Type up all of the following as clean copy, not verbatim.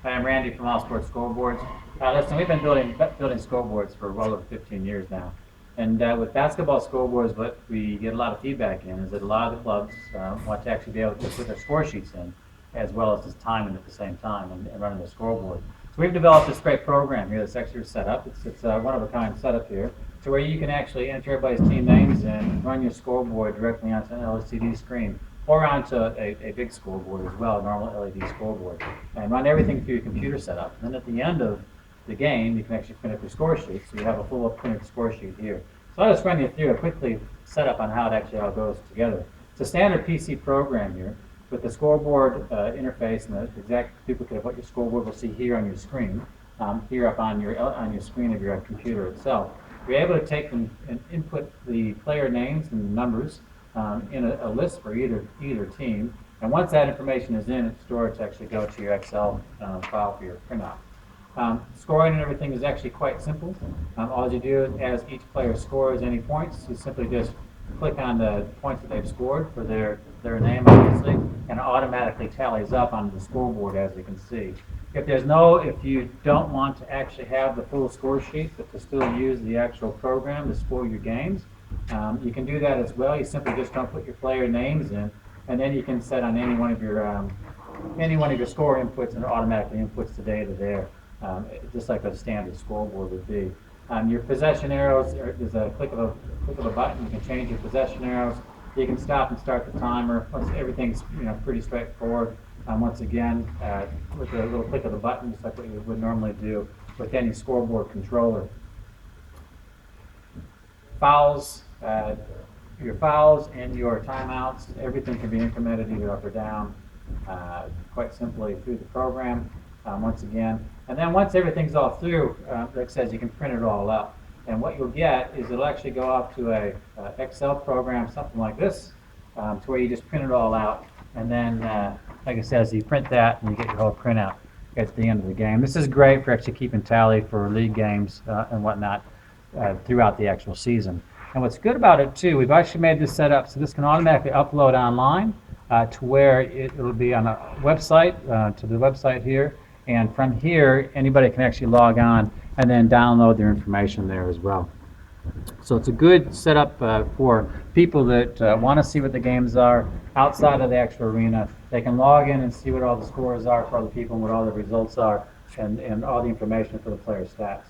Hi, I'm Randy from All Sports Scoreboards. Listen, we've been building scoreboards for well over 15 years now. And with basketball scoreboards, what we get a lot of feedback in is that a lot of the clubs want to actually be able to put their score sheets in, as well as just timing at the same time and running the scoreboard. So we've developed this great program here that's actually set up. It's a one-of-a-kind setup here, to where you can actually enter everybody's team names and run your scoreboard directly onto an LCD screen or onto a big scoreboard as well, a normal LED scoreboard, and run everything through your computer setup. And then at the end of the game, you can actually print up your score sheet, so you have a full printed score sheet here. So I'll just run you through a quickly setup on how it actually all goes together. It's a standard PC program here with the scoreboard interface and the exact duplicate of what your scoreboard will see here on your screen, here up on your screen of your computer itself. You're able to take and input the player names and numbers in a list for either team. And once that information is in, it's stored to actually go to your Excel file for your printout. Scoring and everything is actually quite simple. All you do is, as each player scores any points, you simply just click on the points that they've scored for their name, obviously, and it automatically tallies up on the scoreboard, as you can see. If you don't want to actually have the full score sheet, but to still use the actual program to score your games, you can do that as well. You simply just don't put your player names in, and then you can set on any one of your score inputs, and it automatically inputs the data there, just like a standard scoreboard would be. Your possession arrows, there's a click of a button. You can change your possession arrows. You can stop and start the timer. Everything's pretty straightforward. Once again, with a little click of the button, just like what you would normally do with any scoreboard controller. Fouls, your fouls and your timeouts, everything can be incremented either up or down quite simply through the program. Once again, and then once everything's all through, like I said, you can print it all up. And what you'll get is it'll actually go off to a Excel program, something like this, to where you just print it all out. And then, like I said, so you print that and you get your whole printout at the end of the game. This is great for actually keeping tally for league games and whatnot throughout the actual season. And what's good about it too, we've actually made this set up so this can automatically upload online to where it'll be on a website, to the website here. And from here, anybody can actually log on and then download their information there as well. So it's a good setup for people that want to see what the games are outside of the actual arena. They can log in and see what all the scores are for other people and what all the results are and all the information for the player stats.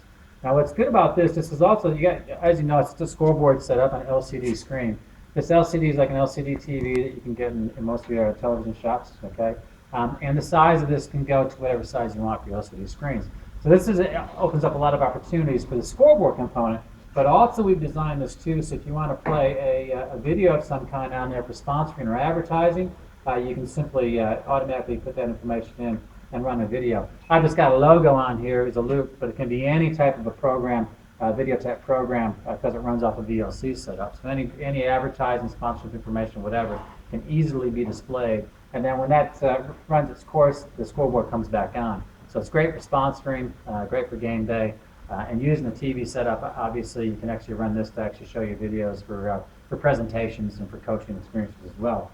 Now what's good about this is also, as you know, it's just a scoreboard set up on an LCD screen. This LCD is like an LCD TV that you can get in most of your television shops, okay? And the size of this can go to whatever size you want for your LCD screens. So this opens up a lot of opportunities for the scoreboard component, but also we've designed this too, so if you want to play a video of some kind on there for sponsoring or advertising, you can simply automatically put that information in and run a video. I've just got a logo on here as a loop, but it can be any type of a program, video type program, because it runs off a VLC setup. So any advertising, sponsorship information, whatever, can easily be displayed. And then when that runs its course, the scoreboard comes back on. So it's great for sponsoring, great for game day, and using the TV setup. Obviously, you can actually run this to actually show you videos for presentations and for coaching experiences as well.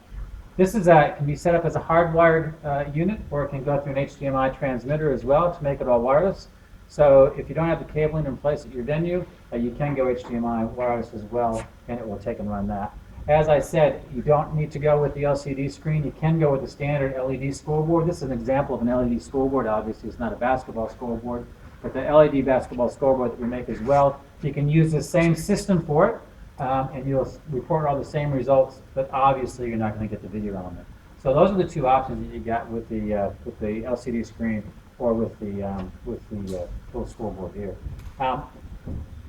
This can be set up as a hardwired unit, or it can go through an HDMI transmitter as well to make it all wireless. So if you don't have the cabling in place at your venue, you can go HDMI wireless as well, and it will take and run that. As I said, you don't need to go with the LCD screen. You can go with the standard LED scoreboard. This is an example of an LED scoreboard. Obviously, it's not a basketball scoreboard, but the LED basketball scoreboard that we make as well. You can use the same system for it, and you'll report all the same results, but obviously you're not going to get the video element. So those are the two options that you got with the LCD screen or with the full scoreboard here.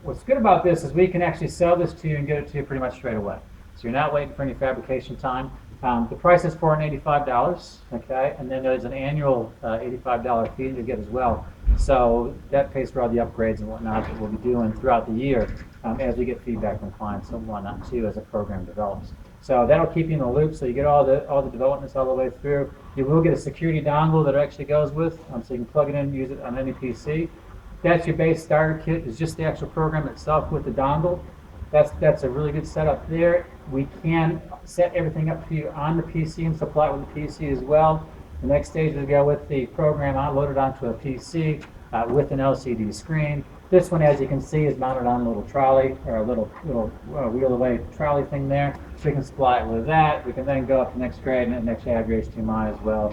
What's good about this is we can actually sell this to you and get it to you pretty much straight away. So you're not waiting for any fabrication time. The price is $485, okay? And then there's an annual $85 fee you get as well. So that pays for all the upgrades and whatnot that we'll be doing throughout the year as we get feedback from clients and whatnot too as the program develops. So that'll keep you in the loop. So you get all the developments all the way through. You will get a security dongle that it actually goes with, so you can plug it in and use it on any PC. That's your base starter kit. Is just the actual program itself with the dongle. That's a really good setup there. We can set everything up for you on the PC and supply it with the PC as well. The next stage is to go with the program loaded onto a PC with an LCD screen. This one, as you can see, is mounted on a little trolley or a little wheel-away trolley thing there. So we can supply it with that. We can then go up to the next grade and next add your HDMI as well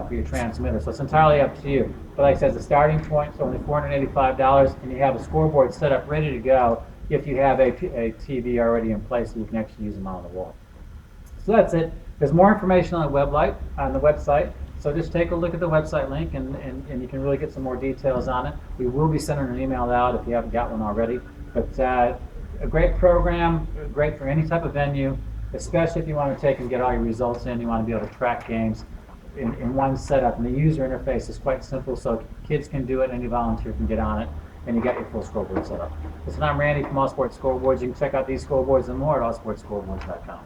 for your transmitter. So it's entirely up to you. But like I said, the starting point is only $485, and you have a scoreboard set up ready to go if you have a TV already in place, so you can actually use them on the wall. So that's it. There's more information on the website. So just take a look at the website link, and you can really get some more details on it. We will be sending an email out if you haven't got one already. But a great program, great for any type of venue, especially if you want to take and get all your results in. You want to be able to track games in one setup. And the user interface is quite simple, so kids can do it, any volunteer can get on it, and you got your full scoreboard set up. Listen, I'm Randy from All Sports Scoreboards. You can check out these scoreboards and more at allsportscoreboards.com.